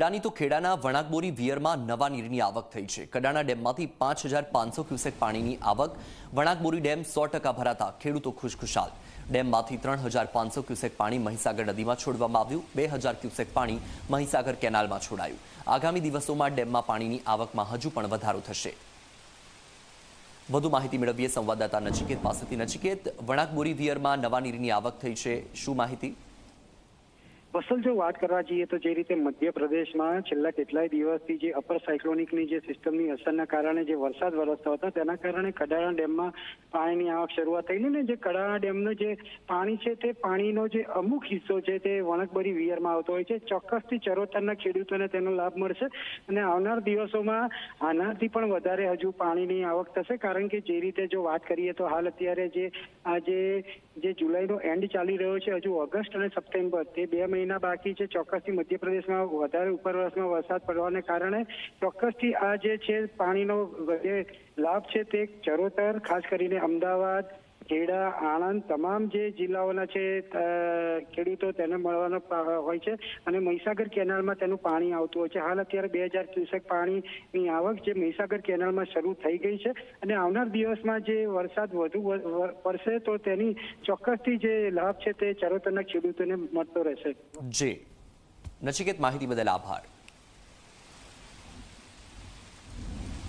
ખેડાની તો ખેડાના વણાકબોરી વિયરમાં નવા નીરની આવક થઈ છે। કડાણા ડેમમાંથી 5,500 ક્યુસેક પાણીની આવક। વણાકબોરી ડેમ 100% ભરાતા ખેડૂતો ખુશખુશાલ। ડેમમાંથી 3,500 ક્યુસેક પાણી મહીસાગર નદીમાં છોડવામાં આવ્યું। 2,000 ક્યુસેક પાણી મહીસાગર કેનાલમાં છોડાયું। આગામી દિવસોમાં ડેમમાં પાણીની આવકમાં હજુ પણ વધારો થશે। વધુ માહિતી મેળવીએ સંવાદદાતા નચિકેત પાસેથી। નચિકેત, વણાકબોરી વિયરમાં નવા નીરની આવક થઈ છે, શું માહિતી? વસલ, જો વાત કરવા જઈએ તો જે રીતે મધ્યપ્રદેશમાં છેલ્લા કેટલાય દિવસથી જે અપર સાયક્લોનિકની જે સિસ્ટમની અસરના કારણે જે વરસાદ વરસતો હતો તેના કારણે કડાણા ડેમમાં પાણીની આવક શરૂઆત થઈને ને જે કડાણા ડેમનું જે પાણી છે તે પાણીનો જે અમુક હિસ્સો છે તે વણાકબોરી વિયરમાં આવતો હોય છે। ચોક્કસથી ચરોતરના ખેડૂતોને તેનો લાભ મળશે અને આવનાર દિવસોમાં આનાથી પણ વધારે હજુ પાણીની આવક થશે, કારણ કે જે રીતે જો વાત કરીએ તો હાલ અત્યારે જે જુલાઈનો એન્ડ ચાલી રહ્યો છે, હજુ ઓગસ્ટ અને સપ્ટેમ્બર તે 2 મહિના બાકી છે। ચોક્કસથી મધ્યપ્રદેશમાં વધારે ઉપરવાસમાં વરસાદ પડવાને કારણે ચોક્કસથી આ જે છે પાણીનો જે લાભ છે તે ચરોતર, ખાસ કરીને અમદાવાદ, ખેડા, આણંદ તમામ જે જિલ્લાઓના છે ખેડૂતો તેને મળવાનો હોય છે અને મહીસાગર કેનાલમાં તેનું પાણી આવતું હોય છે। હાલ અત્યારે 2,000 ક્યુસેક પાણીની આવક જે મહીસાગર કેનાલમાં શરૂ થઈ ગઈ છે અને આવનાર દિવસમાં જે વરસાદ વધુ પડશે તો તેની ચોક્કસથી જે લાભ છે તે ચરોતરના ખેડૂતોને મળતો રહેશે। જી નચિકેત, માહિતી બદલ આભાર।